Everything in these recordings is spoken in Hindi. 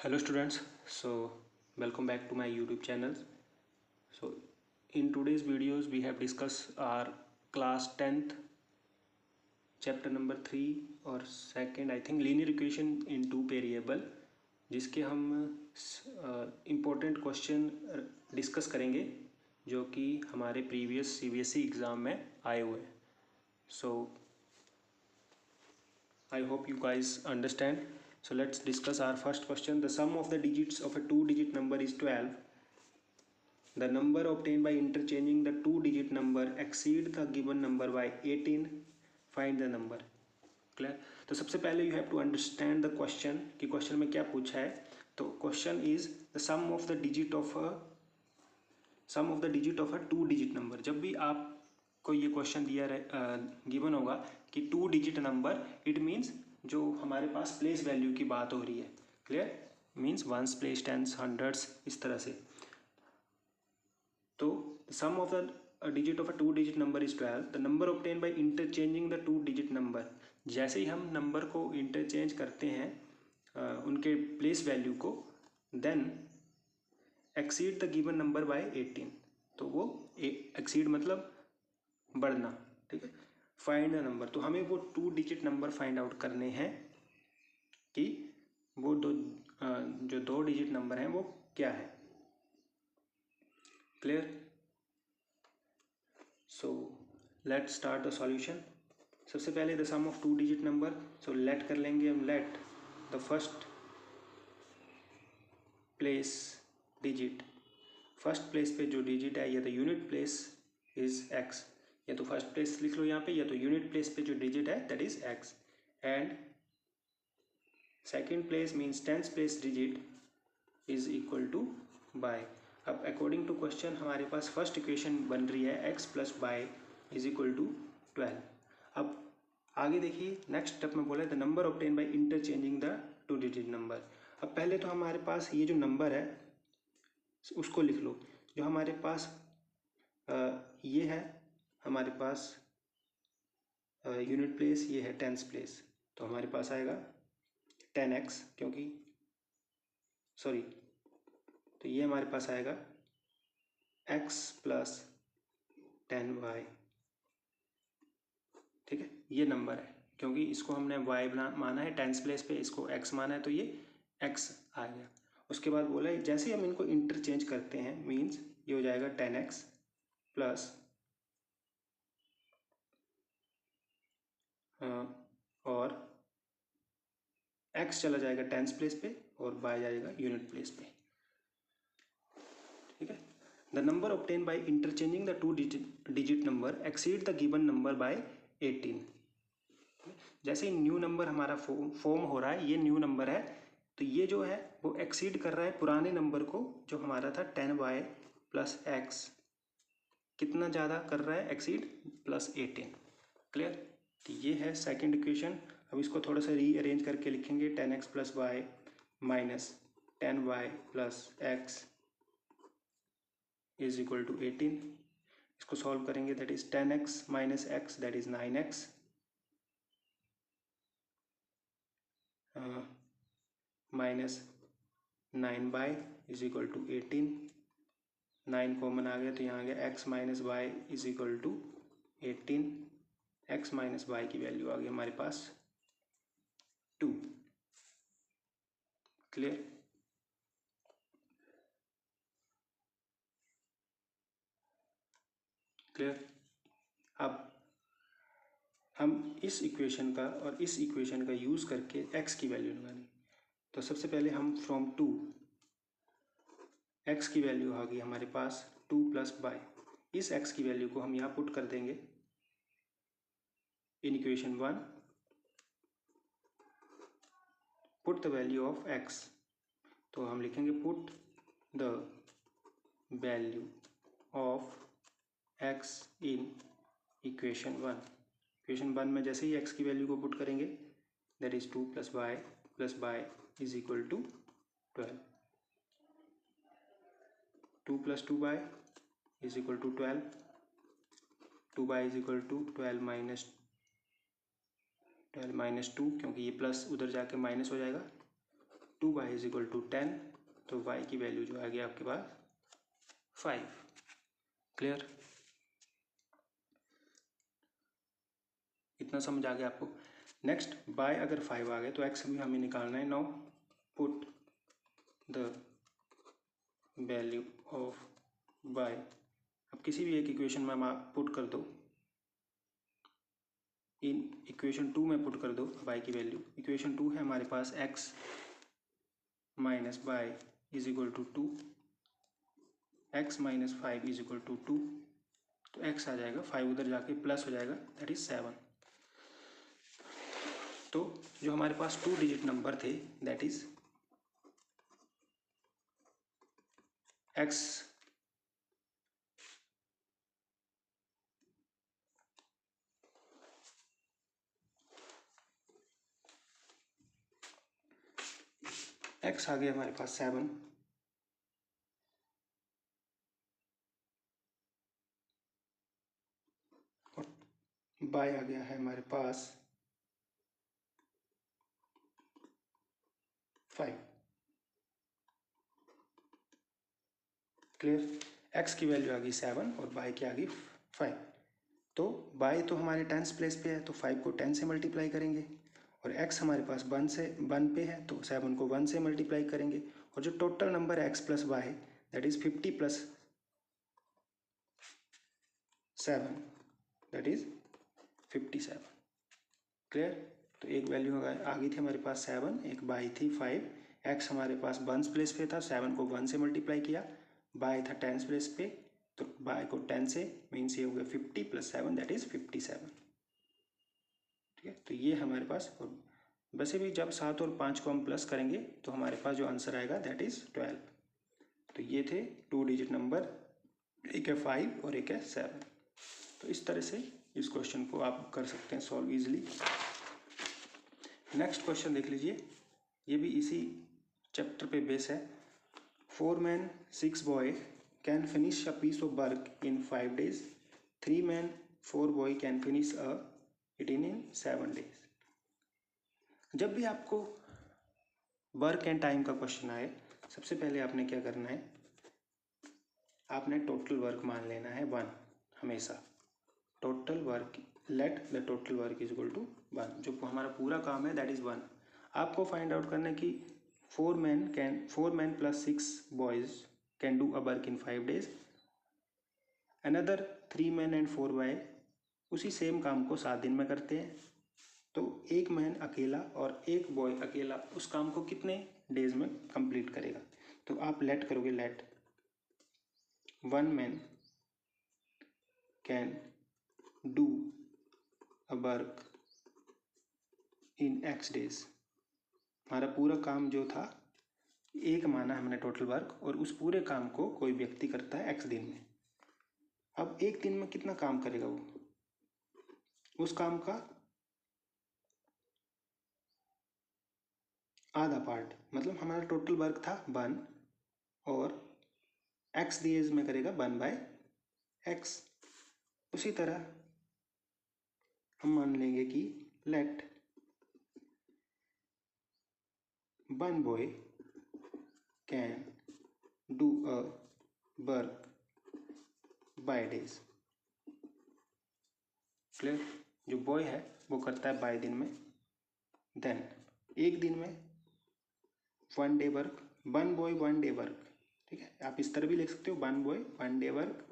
Hello students, so welcome back to my YouTube channel. So in today's videos we have discussed our class 10th chapter number 3 और second I think linear equation in two variable, जिसके हम important question discuss करेंगे जो कि हमारे previous CBSE एग्ज़ाम में आए हुए हैं. So I hope you guys understand. So let's discuss our first question. The sum of the digits of a two-digit number is 12. The number obtained by interchanging the two-digit number exceed the given number by 18. Find the number. Clear? तो सबसे पहले you have to understand the question कि question में क्या पूछा है. तो question is the sum of the digit of a two-digit number. जब भी आपको ये question दिया given होगा कि two-digit number, it means जो हमारे पास प्लेस वैल्यू की बात हो रही है. Clear? Means ones, place, tens, hundreds, इस तरह से. तो sum of the digit of a two digit number is 12. The number obtain by interchanging the two digit number. जैसे ही हम नंबर को इंटरचेंज करते हैं उनके प्लेस वैल्यू को, then exceed the given number by 18. तो वो एक्सीड मतलब बढ़ना. ठीक है. Find the number. तो हमें वो two digit number find out करने हैं कि वो जो दो डिजिट नंबर हैं वो क्या है. Clear? So let start the solution. सबसे पहले the sum of two digit number. So let कर लेंगे हम. Let the first place digit, first place पे जो डिजिट है या तो यूनिट प्लेस इज एक्स. या तो फर्स्ट प्लेस लिख लो यहाँ पे, या तो यूनिट प्लेस पे जो डिजिट है that is X. And second place means tenth place digit is equal to Y. अब अकॉर्डिंग टू क्वेश्चन हमारे पास फर्स्ट इक्वेशन बन रही है X plus bye is equal to 12. अब आगे देखिए नेक्स्ट स्टेप में बोला है the number obtain by interchanging the two digit number. अब पहले तो हमारे पास ये जो नंबर है उसको लिख लो. जो हमारे पास ये है हमारे पास यूनिट प्लेस, ये है टेंस प्लेस. तो हमारे पास आएगा 10x, क्योंकि सॉरी, तो ये हमारे पास आएगा x प्लस 10y. ठीक है. ये नंबर है क्योंकि इसको हमने y माना है टेंस प्लेस पे, इसको x माना है, तो ये x आ गया. उसके बाद बोला है जैसे हम इनको इंटरचेंज करते हैं मीन्स ये हो जाएगा 10x प्लस और x चला जाएगा टेंस प्लेस पे और y जाएगा यूनिट प्लेस पे. ठीक है. The number obtain by interchanging the two digit number exceed the given number by 18. जैसे न्यू नंबर हमारा फॉर्म हो रहा है, ये न्यू नंबर है, तो ये जो है वो एक्सीड कर रहा है पुराने नंबर को जो हमारा था 10y प्लस एक्स. कितना ज़्यादा कर रहा है एक्सीड? प्लस 18. क्लियर? तो ये है सेकंड इक्वेशन. अब इसको थोड़ा सा रीअरेंज करके लिखेंगे 10x plus Y minus 10y plus X is equal to 18. इसको सॉल्व करेंगे that is 10x minus X that is 9x minus 9y is equal to 18. 9 common आ गया तो यहाँ आ गया x minus Y is equal to 18. x minus Y की वैल्यू आ गई हमारे पास 2. क्लियर? क्लियर? अब हम इस इक्वेशन का और इस इक्वेशन का यूज़ करके x की वैल्यू निकालेंगे. तो सबसे पहले हम फ्रॉम 2 x की वैल्यू आ गई हमारे पास 2 प्लस बाय. इस x की वैल्यू को हम यहाँ पुट कर देंगे in equation 1. Put the value of x. तो हम लिखेंगे put the value of x in equation 1. Equation 1 में जैसे ही x की वैल्यू को पुट करेंगे that is 2 plus bye is equal to 12. 2 plus 2y is equal to 12. 2y is equal to 12 minus 2, क्योंकि ये प्लस उधर जाके माइनस हो जाएगा. 2y इज इक्वल टू 10, तो y की वैल्यू जो आ गया आपके पास 5। क्लियर? इतना समझ आ गया आपको? नेक्स्ट y अगर 5 आ गए तो x भी हमें निकालना है। Now put the value of y, अब किसी भी एक इक्वेशन में आप पुट कर दो, इन इक्वेशन 2 में पुट कर दो y की वैल्यू। इक्वेशन 2 है हमारे पास x minus y is equal to 2, x minus 5 is equal to 2, तो x आ जाएगा 5 उधर जाके प्लस हो जाएगा, दैट इज 7। तो जो हमारे पास 2 डिजिट नंबर थे दैट इज x x आ गया हमारे पास 7, और y आ गया है हमारे पास 5। क्लियर? x की वैल्यू आ गई 7 और y की आ गई 5। तो y तो हमारे 10th प्लेस पे है तो 5 को 10 से मल्टीप्लाई करेंगे, और x हमारे पास 1 पे है तो 7 को 1 से मल्टीप्लाई करेंगे, और जो टोटल नंबर है x plus y that is 50 plus 7 that is 57। Clear? तो एक वैल्यू आ गई थी हमारे पास 7, एक y थी 5, x हमारे पास 1 प्लेस पे था, 7 को 1 से मल्टीप्लाई किया, y था 10 प्लेस पे तो y को 10 से मीन्स ये हो गया 50 प्लस 7 दैट इज 57। ठीक है, तो ये हमारे पास, और वैसे भी जब 7 और 5 को हम प्लस करेंगे तो हमारे पास जो आंसर आएगा दैट इज 12। तो ये थे 2 डिजिट नंबर, एक है 5 और एक है 7। तो इस तरह से इस क्वेश्चन को आप कर सकते हैं सॉल्व इजीली। नेक्स्ट क्वेश्चन देख लीजिए, ये भी इसी चैप्टर पे बेस है। 4 men 6 boy can finish a piece of work in 5 days. 3 men 4 boy can finish it in 7 days. जब भी आपको वर्क एंड टाइम का क्वेश्चन आए, सबसे पहले आपने क्या करना है, आपने टोटल वर्क मान लेना है 1 हमेशा। Total work, let the total work is equal to 1, जो हमारा पूरा काम है दैट इज 1। आपको फाइंड आउट करना है कि 4 men plus 6 boys can do a work in 5 days. Another 3 men and 4 boy उसी सेम काम को 7 दिन में करते हैं, तो एक मैन अकेला और एक बॉय अकेला उस काम को कितने डेज में कंप्लीट करेगा। तो आप लेट करोगे, let 1 man can do a work in x days. हमारा पूरा काम जो था एक माना हमने टोटल वर्क, और उस पूरे काम को कोई व्यक्ति करता है x दिन में। अब एक दिन में कितना काम करेगा वो, उस काम का आधा पार्ट, मतलब हमारा टोटल वर्क था 1 और x डेज में करेगा 1/x। उसी तरह हम मान लेंगे कि let 1 boy can do a work by days. Clear? जो बॉय है वो करता है बाय दिन में, देन एक दिन में 1 day work, 1 boy 1 day work. ठीक है, आप इस तरह भी लिख सकते हो 1 boy 1 डे वर्क।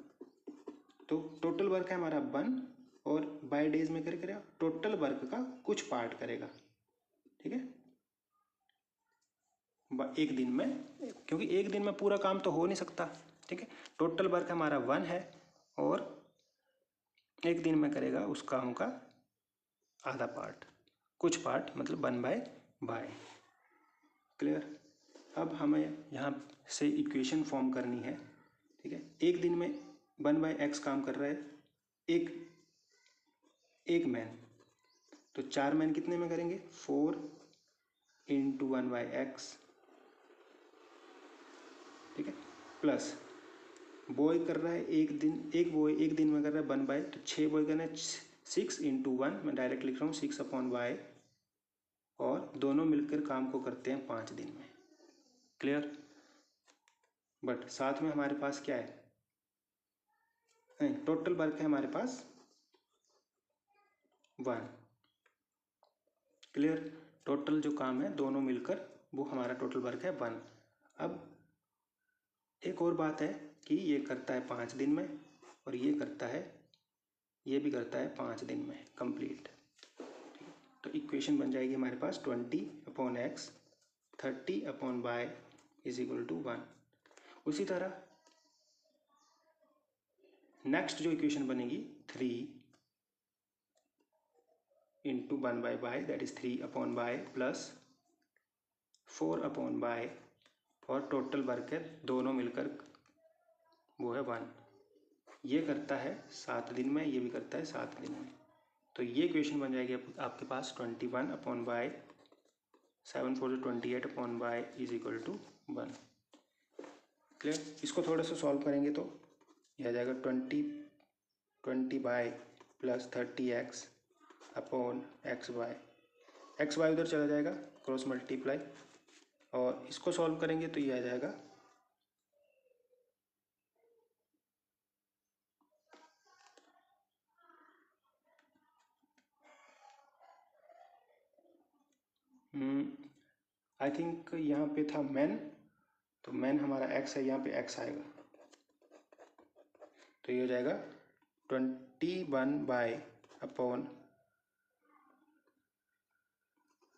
तो टोटल वर्क है हमारा 1 और बाय डेज में करेगा टोटल वर्क का कुछ पार्ट करेगा। ठीक है, एक दिन में, क्योंकि एक दिन में पूरा काम तो हो नहीं सकता। ठीक है, टोटल वर्क हमारा 1 है और एक दिन में करेगा उस काम का आधा पार्ट, कुछ पार्ट, मतलब 1/बाय। क्लियर? अब हमें यहाँ से इक्वेशन फॉर्म करनी है। ठीक है, एक दिन में 1/x काम कर रहा है एक मैन, तो 4 मैन कितने में करेंगे, 4 इंटू 1/x। ठीक है, प्लस बॉय कर रहा है एक बॉय एक दिन में कर रहा है 1/, तो 6 बॉय करना है 6 इंटू 1, मैं डायरेक्ट लिख रहा हूँ 6/y, और दोनों मिलकर काम को करते हैं 5 दिन में। क्लियर। बट साथ में हमारे पास क्या है, नहीं, टोटल वर्क है हमारे पास 1। क्लियर, टोटल जो काम है दोनों मिलकर वो हमारा टोटल वर्क है 1। अब एक और बात है कि ये करता है 5 दिन में और ये भी करता है 5 दिन में कंप्लीट। तो इक्वेशन बन जाएगी हमारे पास 20/x 30/y = 1। उसी तरह नेक्स्ट जो इक्वेशन बनेगी 3 × 1/y that is 3/y plus 4/y और टोटल वर्क है दोनों मिलकर वो है 1। ये करता है 7 दिन में, ये भी करता है 7 दिन में। तो ये इक्वेशन बन जाएगी आपके पास 21/y 7 4 28/y = 1। क्लियर। इसको थोड़ा सा सॉल्व करेंगे तो यह आ जाएगा 20y प्लस 30x/xy। xy उधर चला जाएगा, क्रॉस मल्टीप्लाई, और इसको सॉल्व करेंगे तो ये आ जाएगा आई थिंक यहाँ पे था मैन, तो मैन हमारा x है, यहाँ पे x आएगा, तो ये हो जाएगा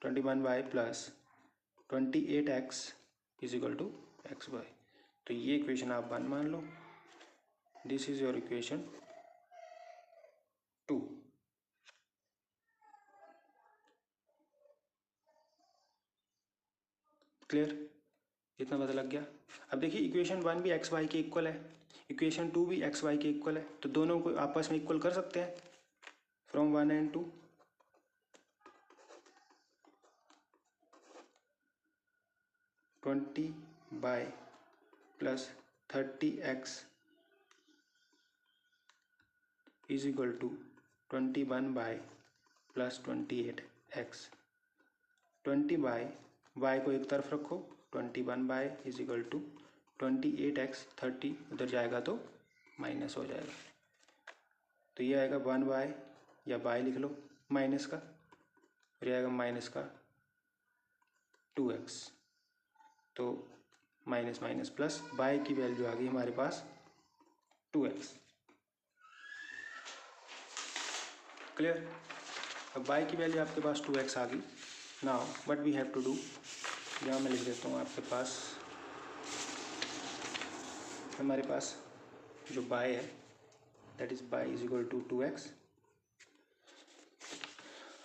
21y प्लस 28x = xy। तो ये इक्वेशन आप 1 मान लो। This is your equation 2। Clear, इतना पता लग गया। अब देखिए इक्वेशन 1 भी xy के इक्वल है, इक्वेशन 2 भी xy के इक्वल है, तो दोनों को आपस में इक्वल कर सकते हैं from 1 and 2। Twenty by plus 30x = 21y plus 28x। 20y y को एक तरफ रखो, 21y = 28x 30 उधर जाएगा तो माइनस हो जाएगा, तो ये आएगा 1y या y लिख लो माइनस का, और ये आएगा माइनस का 2x। तो माइनस माइनस प्लस, y की वैल्यू आ गई हमारे पास 2x। क्लियर। अब y की वैल्यू आपके पास 2x आ गई। Now what we have to do, यहाँ मैं लिख देता हूँ आपके पास, हमारे पास जो y है दैट इज y = 2x।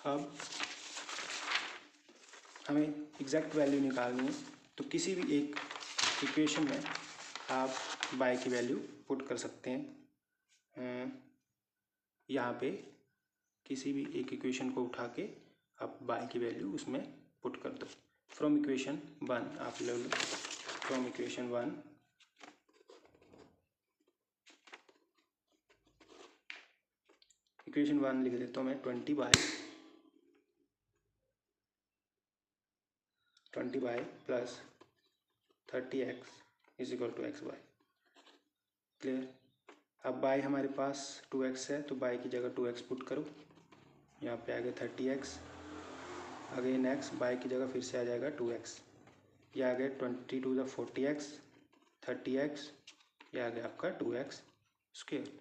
अब हमें एग्जैक्ट वैल्यू निकालनी है, तो किसी भी एक इक्वेशन में आप y की वैल्यू पुट कर सकते हैं। यहाँ पे किसी भी एक इक्वेशन को उठा के आप y की वैल्यू उसमें पुट कर दो। फ्रॉम इक्वेशन 1 आप ले लो, फ्रॉम इक्वेशन 1 लिख देता हूँ मैं 20y plus 30x = xy। Clear. अब y हमारे पास 2x है, तो y की जगह 2x पुट करो, यहाँ पे आ गया 30x, अगेन x, y की जगह फिर से आ जाएगा 2x, ये आ गया 20 to the 40x 30x, ये आ गया आपका 2x square.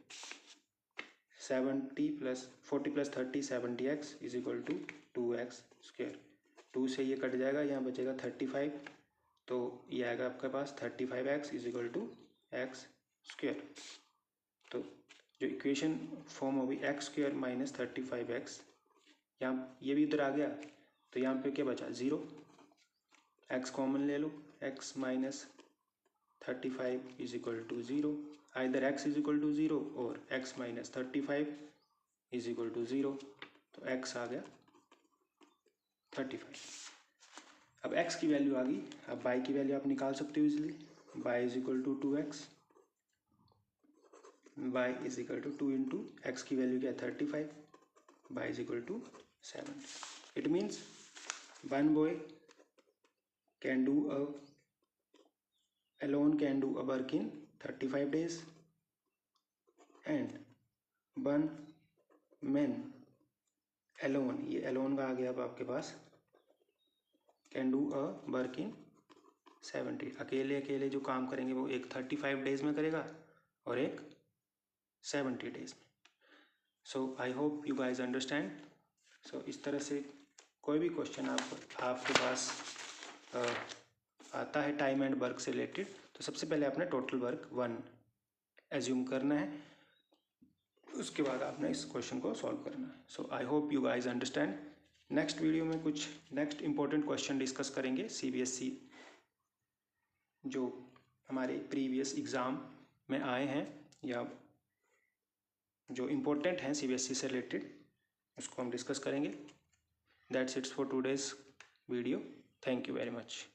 40 + 30 70x = 2x square. 2 से ये कट जाएगा, यहाँ बचेगा 35, तो ये आएगा आपके पास 35x = x स्क्वायर। तो जो इक्वेशन फॉर्म होगी x² - 35x, यहाँ ये भी इधर आ गया, तो यहाँ पे क्या बचा 0, x कॉमन ले लो, x - 35 = 0, आइदर x = 0 और x - 35 = 0, तो x आ गया 35। अब x की वैल्यू आ गई, अब y की वैल्यू आप निकाल सकते हो easily. y = 2x, y = 2 × x की वैल्यू क्या है 35, y = 7। It means one boy can do a alone can do a work in 35 days and one man alone, ये alone का आ गया अब आपके पास, can do a work in 70, अकेले अकेले जो काम करेंगे वो एक 35 डेज में करेगा और एक 70 डेज में। So I hope you guys understand. So इस तरह से कोई भी क्वेश्चन आपके पास आता है टाइम एंड वर्क से रिलेटेड, तो सबसे पहले आपने टोटल वर्क 1 एज्यूम करना है, उसके बाद आपने इस क्वेश्चन को सॉल्व करना है। So I hope you guys understand. Next video में कुछ नेक्स्ट इंपॉर्टेंट क्वेश्चन डिस्कस करेंगे CBSE जो हमारे प्रीवियस एग्ज़ाम में आए हैं या जो इम्पोर्टेंट हैं CBSE से रिलेटेड, उसको हम डिस्कस करेंगे। That's it's for today's video. Thank you very much.